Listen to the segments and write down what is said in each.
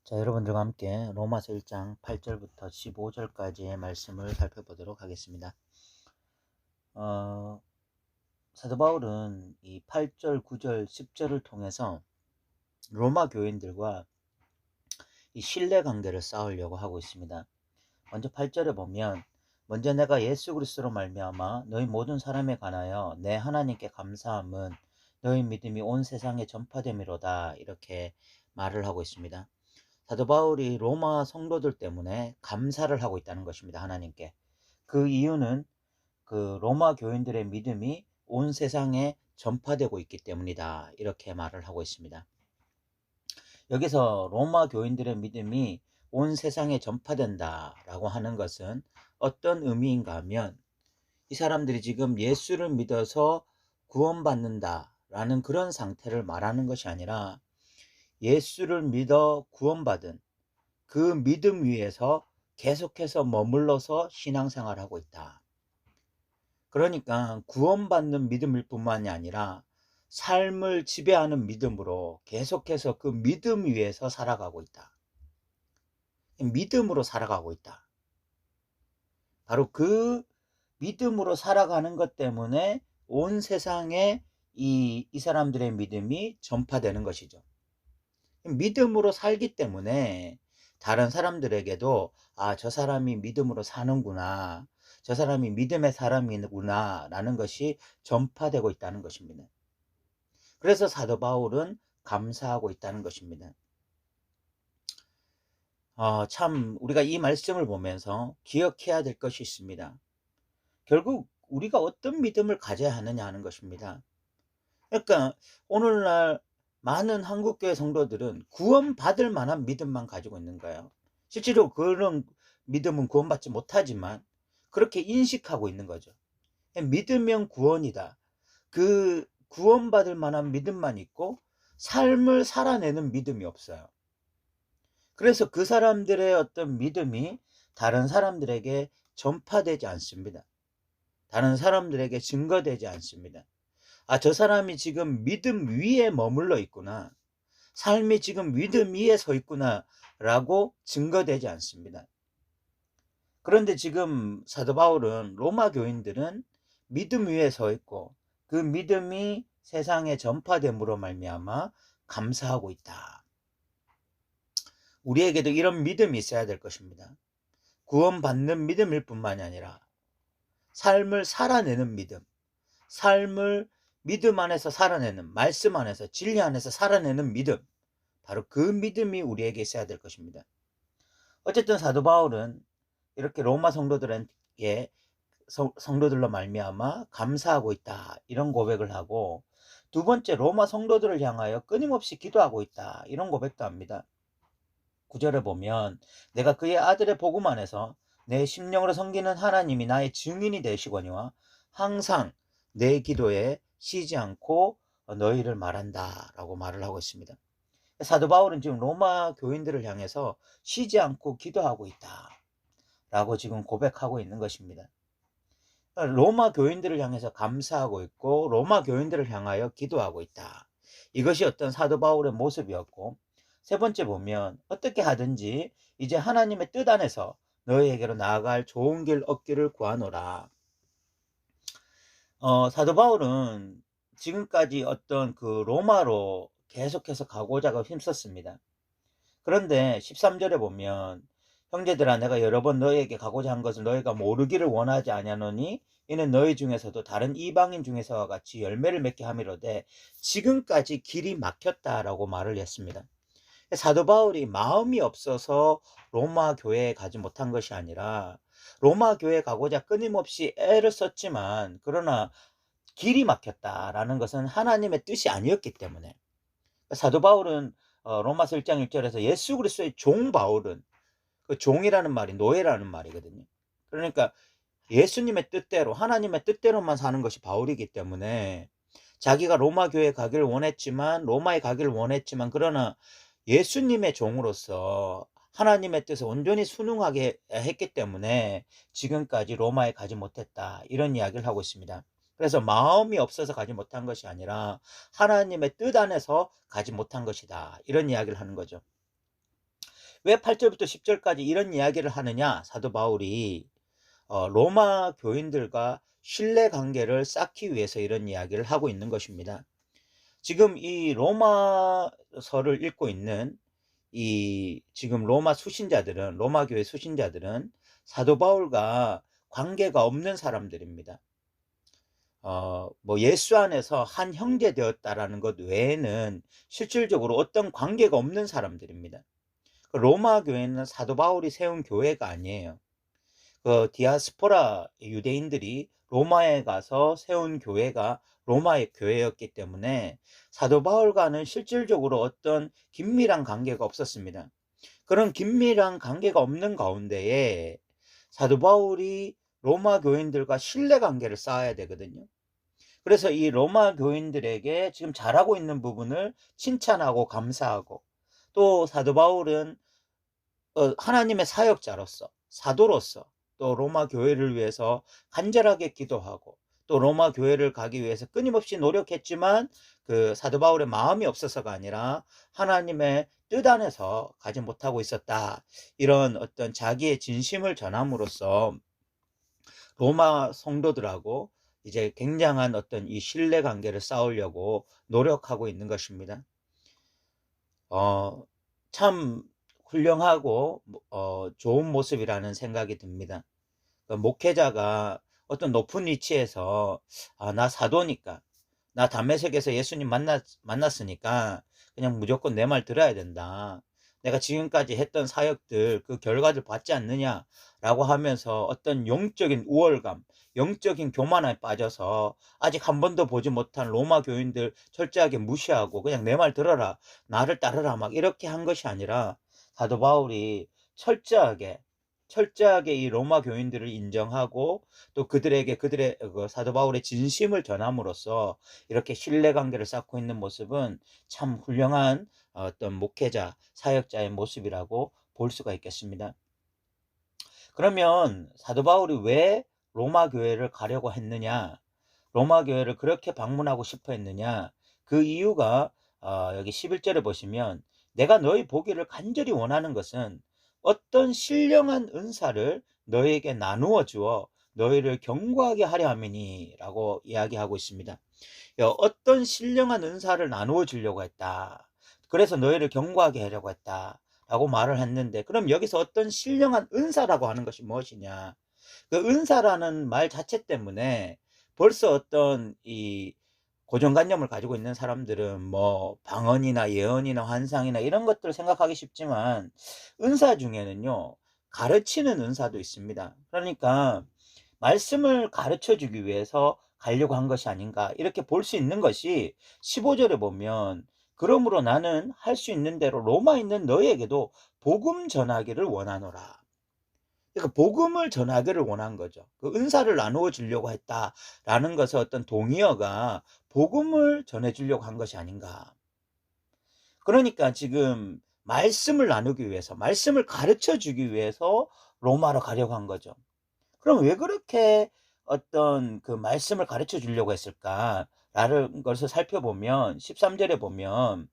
자, 여러분들과 함께 로마서 1장 8절부터 15절까지의 말씀을 살펴보도록 하겠습니다. 사도 바울은 이 8절, 9절, 10절을 통해서 로마 교인들과 이 신뢰 관계를 쌓으려고 하고 있습니다. 먼저 8절에 보면 먼저 내가 예수 그리스도로 말미암아 너희 모든 사람에 관하여 내 하나님께 감사함은 너희 믿음이 온 세상에 전파됨이로다, 이렇게 말을 하고 있습니다. 사도 바울이 로마 성도들 때문에 감사를 하고 있다는 것입니다. 하나님께. 그 이유는 그 로마 교인들의 믿음이 온 세상에 전파되고 있기 때문이다, 이렇게 말을 하고 있습니다. 여기서 로마 교인들의 믿음이 온 세상에 전파된다라고 하는 것은 어떤 의미인가 하면, 이 사람들이 지금 예수를 믿어서 구원받는다라는 그런 상태를 말하는 것이 아니라, 예수를 믿어 구원받은 그 믿음 위에서 계속해서 머물러서 신앙생활하고 있다. 그러니까 구원받는 믿음일 뿐만이 아니라 삶을 지배하는 믿음으로 계속해서 그 믿음 위에서 살아가고 있다. 믿음으로 살아가고 있다. 바로 그 믿음으로 살아가는 것 때문에 온 세상에 이 사람들의 믿음이 전파되는 것이죠. 믿음으로 살기 때문에 다른 사람들에게도 저 사람이 믿음으로 사는구나, 저 사람이 믿음의 사람이구나 라는 것이 전파되고 있다는 것입니다. 그래서 사도 바울은 감사하고 있다는 것입니다. 참 우리가 이 말씀을 보면서 기억해야 될 것이 있습니다. 결국 우리가 어떤 믿음을 가져야 하느냐 하는 것입니다. 그러니까 오늘날 많은 한국교회 성도들은 구원받을 만한 믿음만 가지고 있는 거예요. 실제로 그런 믿음은 구원받지 못하지만 그렇게 인식하고 있는 거죠. 믿으면 구원이다. 그 구원받을 만한 믿음만 있고 삶을 살아내는 믿음이 없어요. 그래서 그 사람들의 어떤 믿음이 다른 사람들에게 전파되지 않습니다. 다른 사람들에게 증거되지 않습니다. 저 사람이 지금 믿음 위에 머물러 있구나, 삶이 지금 믿음 위에 서 있구나 라고 증거되지 않습니다. 그런데 지금 사도 바울은 로마 교인들은 믿음 위에 서 있고 그 믿음이 세상에 전파됨으로 말미암아 감사하고 있다. 우리에게도 이런 믿음이 있어야 될 것입니다. 구원받는 믿음일 뿐만이 아니라 삶을 살아내는 믿음, 삶을 믿음 안에서 살아내는, 말씀 안에서, 진리 안에서 살아내는 믿음, 바로 그 믿음이 우리에게 있어야 될 것입니다. 어쨌든 사도 바울은 이렇게 로마 성도들에게 성도들로 말미암아 감사하고 있다, 이런 고백을 하고, 두 번째 로마 성도들을 향하여 끊임없이 기도하고 있다, 이런 고백도 합니다. 9절에 보면 내가 그의 아들의 복음 안에서 내 심령으로 섬기는 하나님이 나의 증인이 되시거니와 항상 내 기도에 쉬지 않고 너희를 말한다 라고 말을 하고 있습니다. 사도 바울은 지금 로마 교인들을 향해서 쉬지 않고 기도하고 있다 라고 지금 고백하고 있는 것입니다. 로마 교인들을 향해서 감사하고 있고 로마 교인들을 향하여 기도하고 있다. 이것이 어떤 사도 바울의 모습이었고, 세 번째 보면 어떻게 하든지 이제 하나님의 뜻 안에서 너희에게로 나아갈 좋은 길 얻기를 구하노라. 사도 바울은 지금까지 어떤 그 로마로 계속해서 가고자 힘썼습니다. 그런데 13절에 보면 형제들아, 내가 여러 번 너희에게 가고자 한 것을 너희가 모르기를 원하지 아니하노니 이는 너희 중에서도 다른 이방인 중에서와 같이 열매를 맺게 함이로되 지금까지 길이 막혔다라고 말을 했습니다. 사도 바울이 마음이 없어서 로마 교회에 가지 못한 것이 아니라, 로마 교회에 가고자 끊임없이 애를 썼지만 그러나 길이 막혔다라는 것은 하나님의 뜻이 아니었기 때문에, 사도 바울은 로마서 1장 1절에서 예수 그리스도의 종 바울은, 그 종이라는 말이 노예라는 말이거든요. 그러니까 예수님의 뜻대로, 하나님의 뜻대로만 사는 것이 바울이기 때문에 자기가 로마 교회에 가기를 원했지만, 로마에 가기를 원했지만 그러나 예수님의 종으로서 하나님의 뜻에 온전히 순응하게 했기 때문에 지금까지 로마에 가지 못했다, 이런 이야기를 하고 있습니다. 그래서 마음이 없어서 가지 못한 것이 아니라 하나님의 뜻 안에서 가지 못한 것이다, 이런 이야기를 하는 거죠. 왜 8절부터 10절까지 이런 이야기를 하느냐? 사도 바울이 로마 교인들과 신뢰 관계를 쌓기 위해서 이런 이야기를 하고 있는 것입니다. 지금 이 로마서를 읽고 있는 이 지금 로마 교회 수신자들은 사도 바울과 관계가 없는 사람들입니다. 뭐 예수 안에서 한 형제 되었다라는 것 외에는 실질적으로 어떤 관계가 없는 사람들입니다. 그 로마 교회는 사도 바울이 세운 교회가 아니에요. 그 디아스포라 유대인들이 로마에 가서 세운 교회가 로마의 교회였기 때문에 사도 바울과는 실질적으로 어떤 긴밀한 관계가 없었습니다. 그런 긴밀한 관계가 없는 가운데에 사도 바울이 로마 교인들과 신뢰 관계를 쌓아야 되거든요. 그래서 이 로마 교인들에게 지금 잘하고 있는 부분을 칭찬하고 감사하고, 또 사도 바울은 하나님의 사역자로서, 사도로서, 또 로마 교회를 위해서 간절하게 기도하고, 또 로마 교회를 가기 위해서 끊임없이 노력했지만 그 사도 바울의 마음이 없어서가 아니라 하나님의 뜻 안에서 가지 못하고 있었다. 이런 어떤 자기의 진심을 전함으로써 로마 성도들하고 이제 굉장한 어떤 이 신뢰 관계를 쌓으려고 노력하고 있는 것입니다. 참 훌륭하고 좋은 모습이라는 생각이 듭니다. 목회자가 어떤 높은 위치에서 나 사도니까, 나 다메섹에서 예수님 만났으니까 그냥 무조건 내 말 들어야 된다. 내가 지금까지 했던 사역들 그 결과를 봤지 않느냐라고 하면서 어떤 영적인 우월감, 영적인 교만에 빠져서 아직 한 번도 보지 못한 로마 교인들 철저하게 무시하고 그냥 내 말 들어라, 나를 따르라 막 이렇게 한 것이 아니라 사도 바울이 철저하게 이 로마 교인들을 인정하고 또 그들에게 그들의 사도 바울의 진심을 전함으로써 이렇게 신뢰 관계를 쌓고 있는 모습은 참 훌륭한 어떤 목회자, 사역자의 모습이라고 볼 수가 있겠습니다. 그러면 사도 바울이 왜 로마 교회를 가려고 했느냐? 로마 교회를 그렇게 방문하고 싶어 했느냐? 그 이유가 여기 11절에 보시면 내가 너희 보기를 간절히 원하는 것은 어떤 신령한 은사를 너희에게 나누어 주어 너희를 견고하게 하려 함이니 라고 이야기하고 있습니다. 어떤 신령한 은사를 나누어 주려고 했다. 그래서 너희를 견고하게 하려고 했다. 라고 말을 했는데, 그럼 여기서 어떤 신령한 은사라고 하는 것이 무엇이냐? 그 은사라는 말 자체 때문에 벌써 어떤 이 고정관념을 가지고 있는 사람들은 뭐 방언이나 예언이나 환상이나 이런 것들을 생각하기 쉽지만 은사 중에는요, 가르치는 은사도 있습니다. 그러니까 말씀을 가르쳐 주기 위해서 가려고 한 것이 아닌가 이렇게 볼 수 있는 것이 15절에 보면 그러므로 나는 할 수 있는 대로 로마에 있는 너희에게도 복음 전하기를 원하노라. 그러니까 복음을 전하기를 원한 거죠. 그 은사를 나누어 주려고 했다라는 것은 어떤 동의어가 복음을 전해 주려고 한 것이 아닌가. 그러니까 지금 말씀을 나누기 위해서, 말씀을 가르쳐 주기 위해서 로마로 가려고 한 거죠. 그럼 왜 그렇게 어떤 그 말씀을 가르쳐 주려고 했을까라는 것을 살펴보면 13절에 보면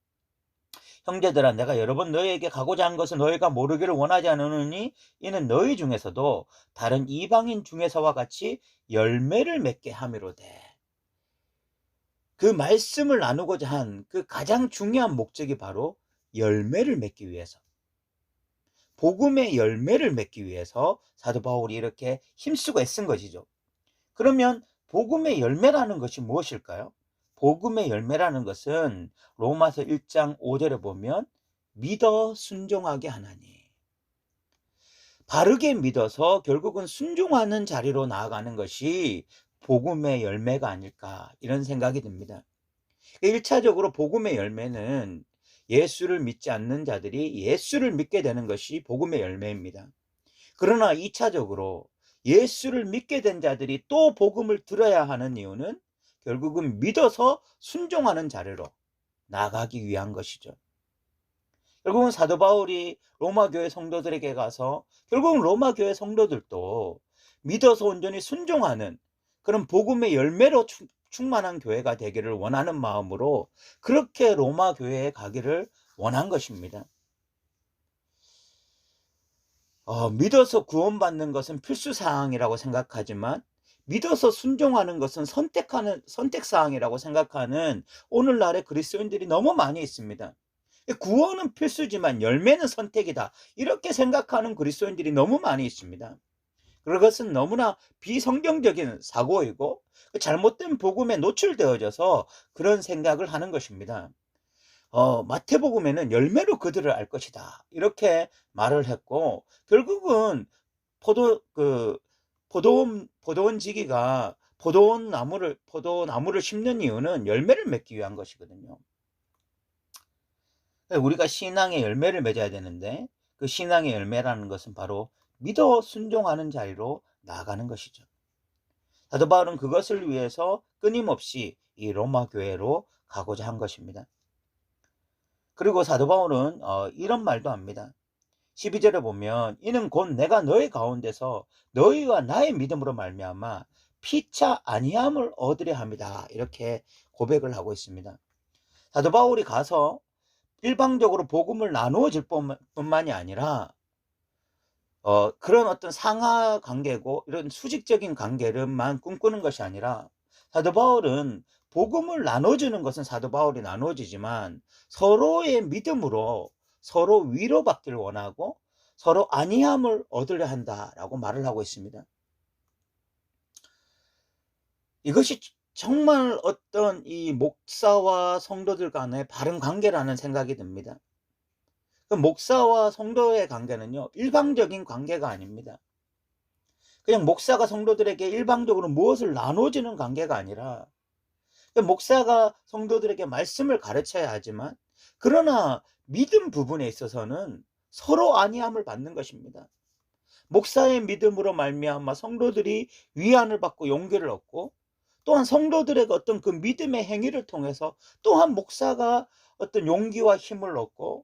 형제들아 내가 여러 번 너희에게 가고자 한 것은 너희가 모르기를 원하지 않으니 이는 너희 중에서도 다른 이방인 중에서와 같이 열매를 맺게 함이로되. 그 말씀을 나누고자 한 그 가장 중요한 목적이 바로 열매를 맺기 위해서, 복음의 열매를 맺기 위해서 사도 바울이 이렇게 힘쓰고 애쓴 것이죠. 그러면 복음의 열매라는 것이 무엇일까요? 복음의 열매라는 것은 로마서 1장 5절에 보면 믿어 순종하게 하나니, 바르게 믿어서 결국은 순종하는 자리로 나아가는 것이 복음의 열매가 아닐까 이런 생각이 듭니다. 1차적으로 복음의 열매는 예수를 믿지 않는 자들이 예수를 믿게 되는 것이 복음의 열매입니다. 그러나 2차적으로 예수를 믿게 된 자들이 또 복음을 들어야 하는 이유는 결국은 믿어서 순종하는 자리로 나가기 위한 것이죠. 결국은 사도 바울이 로마 교회 성도들에게 가서 결국은 로마 교회 성도들도 믿어서 온전히 순종하는 그런 복음의 열매로 충만한 교회가 되기를 원하는 마음으로 그렇게 로마 교회에 가기를 원한 것입니다. 믿어서 구원받는 것은 필수 사항이라고 생각하지만 믿어서 순종하는 것은 선택 사항이라고 생각하는 오늘날의 그리스도인들이 너무 많이 있습니다. 구원은 필수지만 열매는 선택이다. 이렇게 생각하는 그리스도인들이 너무 많이 있습니다. 그것은 너무나 비성경적인 사고이고 잘못된 복음에 노출되어져서 그런 생각을 하는 것입니다. 마태복음에는 열매로 그들을 알 것이다. 이렇게 말을 했고, 결국은 포도 그 포도원지기가 포도나무를 심는 이유는 열매를 맺기 위한 것이거든요. 우리가 신앙의 열매를 맺어야 되는데 그 신앙의 열매라는 것은 바로 믿어 순종하는 자리로 나아가는 것이죠. 사도 바울은 그것을 위해서 끊임없이 이 로마 교회로 가고자 한 것입니다. 그리고 사도 바울은 이런 말도 합니다. 12절에 보면 이는 곧 내가 너희 가운데서 너희와 나의 믿음으로 말미암아 피차 아니함을 얻으려 합니다. 이렇게 고백을 하고 있습니다. 사도 바울이 가서 일방적으로 복음을 나누어 줄 뿐만이 아니라 그런 어떤 상하 관계고 이런 수직적인 관계를만 꿈꾸는 것이 아니라 사도 바울은 복음을 나눠주는 것은 사도 바울이 나눠주지만 서로의 믿음으로 서로 위로받기를 원하고 서로 안위함을 얻으려 한다라고 말을 하고 있습니다. 이것이 정말 어떤 이 목사와 성도들 간의 바른 관계라는 생각이 듭니다. 그 목사와 성도의 관계는요, 일방적인 관계가 아닙니다. 그냥 목사가 성도들에게 일방적으로 무엇을 나눠주는 관계가 아니라 목사가 성도들에게 말씀을 가르쳐야 하지만 그러나 믿음 부분에 있어서는 서로 안위함을 받는 것입니다. 목사의 믿음으로 말미암아 성도들이 위안을 받고 용기를 얻고 또한 성도들에게 어떤 그 믿음의 행위를 통해서 또한 목사가 어떤 용기와 힘을 얻고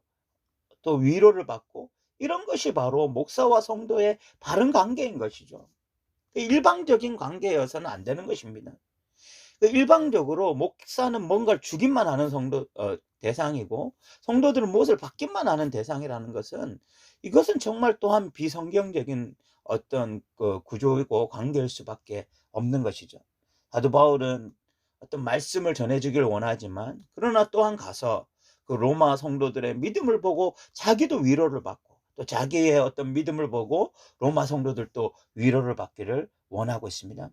또 위로를 받고 이런 것이 바로 목사와 성도의 바른 관계인 것이죠. 일방적인 관계여서는 안 되는 것입니다. 일방적으로 목사는 뭔가를 주기만 하는 대상이고 성도들은 무엇을 받기만 하는 대상이라는 것은 이것은 정말 또한 비성경적인 어떤 그 구조이고 관계일 수밖에 없는 것이죠. 사도 바울은 어떤 말씀을 전해주길 원하지만 그러나 또한 가서 그 로마 성도들의 믿음을 보고 자기도 위로를 받고 또 자기의 어떤 믿음을 보고 로마 성도들도 위로를 받기를 원하고 있습니다.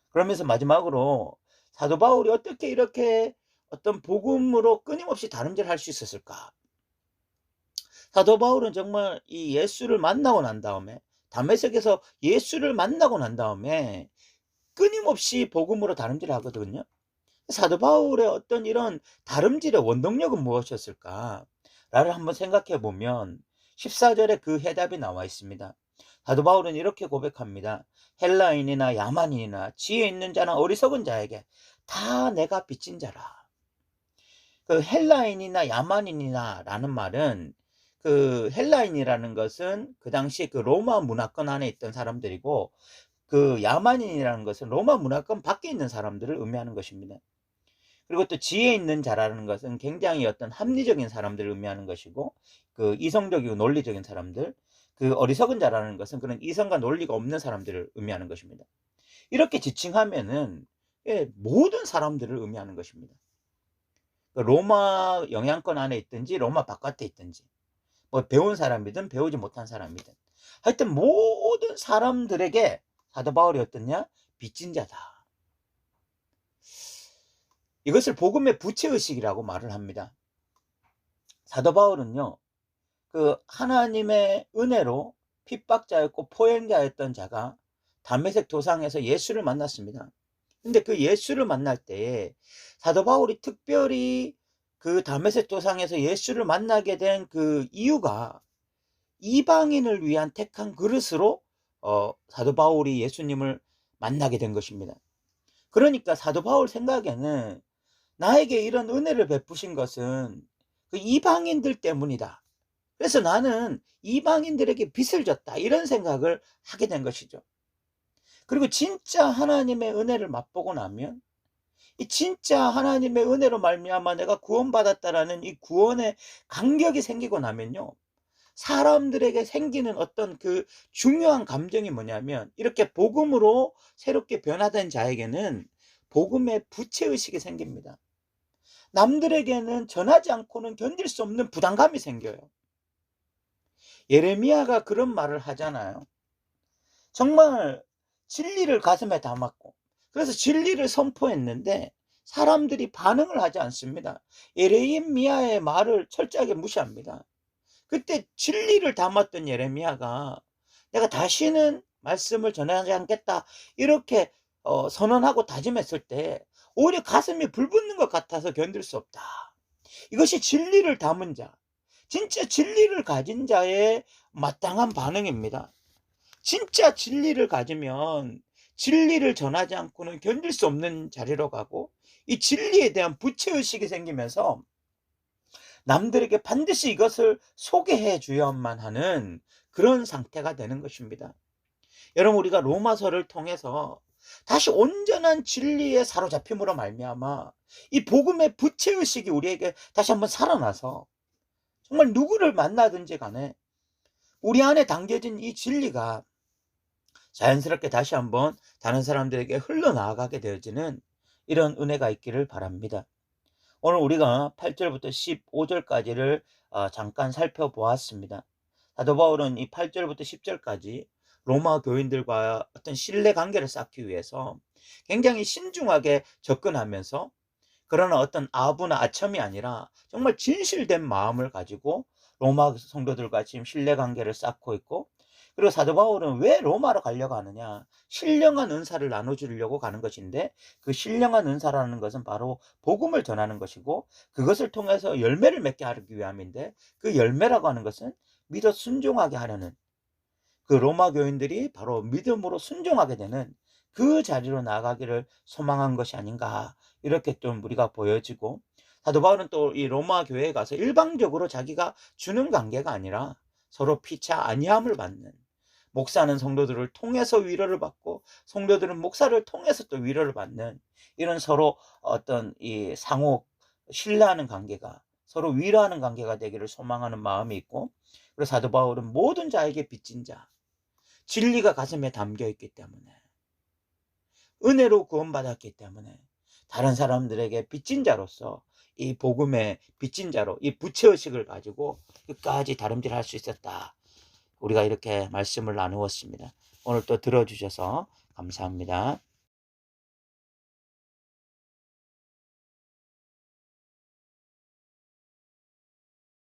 그러면서 마지막으로 사도 바울이 어떻게 이렇게 어떤 복음으로 끊임없이 다름질할 수 있었을까? 사도 바울은 정말 이 예수를 만나고 난 다음에 다메섹에서 예수를 만나고 난 다음에 끊임없이 복음으로 다름질하거든요. 사도 바울의 어떤 이런 다름질의 원동력은 무엇이었을까? 라를 한번 생각해 보면 14절에 그 해답이 나와 있습니다. 사도 바울은 이렇게 고백합니다. 헬라인이나 야만인이나 지혜 있는 자나 어리석은 자에게 다 내가 빚진 자라. 그 헬라인이나 야만인이나 라는 말은 그 헬라인이라는 것은 그 당시 그 로마 문화권 안에 있던 사람들이고 그 야만인이라는 것은 로마 문화권 밖에 있는 사람들을 의미하는 것입니다. 그리고 또 지혜 있는 자라는 것은 굉장히 어떤 합리적인 사람들을 의미하는 것이고 그 이성적이고 논리적인 사람들, 그 어리석은 자라는 것은 그런 이성과 논리가 없는 사람들을 의미하는 것입니다. 이렇게 지칭하면은 모든 사람들을 의미하는 것입니다. 로마 영향권 안에 있든지 로마 바깥에 있든지 뭐 배운 사람이든 배우지 못한 사람이든 하여튼 모든 사람들에게 사도 바울이 어떻냐? 빚진 자다. 이것을 복음의 부채의식이라고 말을 합니다. 사도 바울은요, 그 하나님의 은혜로 핍박자였고 포행자였던 자가 담메색 도상에서 예수를 만났습니다. 근데 그 예수를 만날 때에 사도 바울이 특별히 그 담메색 도상에서 예수를 만나게 된 그 이유가 이방인을 위한 택한 그릇으로 사도 바울이 예수님을 만나게 된 것입니다. 그러니까 사도 바울 생각에는 나에게 이런 은혜를 베푸신 것은 그 이방인들 때문이다. 그래서 나는 이방인들에게 빚을 졌다. 이런 생각을 하게 된 것이죠. 그리고 진짜 하나님의 은혜를 맛보고 나면 이 진짜 하나님의 은혜로 말미암아 내가 구원받았다라는 이 구원의 감격이 생기고 나면요. 사람들에게 생기는 어떤 그 중요한 감정이 뭐냐면, 이렇게 복음으로 새롭게 변화된 자에게는 복음의 부채의식이 생깁니다. 남들에게는 전하지 않고는 견딜 수 없는 부담감이 생겨요. 예레미야가 그런 말을 하잖아요. 정말 진리를 가슴에 담았고, 그래서 진리를 선포했는데 사람들이 반응을 하지 않습니다. 예레미야의 말을 철저하게 무시합니다. 그때 진리를 담았던 예레미야가 내가 다시는 말씀을 전하지 않겠다 이렇게 선언하고 다짐했을 때 오히려 가슴이 불붙는 것 같아서 견딜 수 없다. 이것이 진리를 담은 자, 진짜 진리를 가진 자의 마땅한 반응입니다. 진짜 진리를 가지면 진리를 전하지 않고는 견딜 수 없는 자리로 가고, 이 진리에 대한 부채의식이 생기면서 남들에게 반드시 이것을 소개해 줘야만 하는 그런 상태가 되는 것입니다. 여러분, 우리가 로마서를 통해서 다시 온전한 진리에 사로잡힘으로 말미암아 이 복음의 부채의식이 우리에게 다시 한번 살아나서 정말 누구를 만나든지 간에 우리 안에 담겨진 이 진리가 자연스럽게 다시 한번 다른 사람들에게 흘러나가게 되어지는 이런 은혜가 있기를 바랍니다. 오늘 우리가 8절부터 15절까지를 잠깐 살펴보았습니다. 사도 바울은 이 8절부터 10절까지 로마 교인들과 어떤 신뢰 관계를 쌓기 위해서 굉장히 신중하게 접근하면서, 그러나 어떤 아부나 아첨이 아니라 정말 진실된 마음을 가지고 로마 성도들과 지금 신뢰 관계를 쌓고 있고, 그리고 사도 바울은 왜 로마로 가려고 하느냐, 신령한 은사를 나눠주려고 가는 것인데, 그 신령한 은사라는 것은 바로 복음을 전하는 것이고, 그것을 통해서 열매를 맺게 하기 위함인데, 그 열매라고 하는 것은 믿어 순종하게 하려는, 그 로마 교인들이 바로 믿음으로 순종하게 되는 그 자리로 나아가기를 소망한 것이 아닌가, 이렇게 좀 우리가 보여지고, 사도 바울은 또 이 로마 교회에 가서 일방적으로 자기가 주는 관계가 아니라 서로 피차 아니함을 받는, 목사는 성도들을 통해서 위로를 받고 성도들은 목사를 통해서 또 위로를 받는, 이런 서로 어떤 이 상호 신뢰하는 관계가, 서로 위로하는 관계가 되기를 소망하는 마음이 있고, 그리고 사도 바울은 모든 자에게 빚진 자, 진리가 가슴에 담겨 있기 때문에, 은혜로 구원받았기 때문에 다른 사람들에게 빚진 자로서, 이 복음의 빚진 자로 이 부채의식을 가지고 끝까지 다름질할 수 있었다. 우리가 이렇게 말씀을 나누었습니다. 오늘 또 들어주셔서 감사합니다.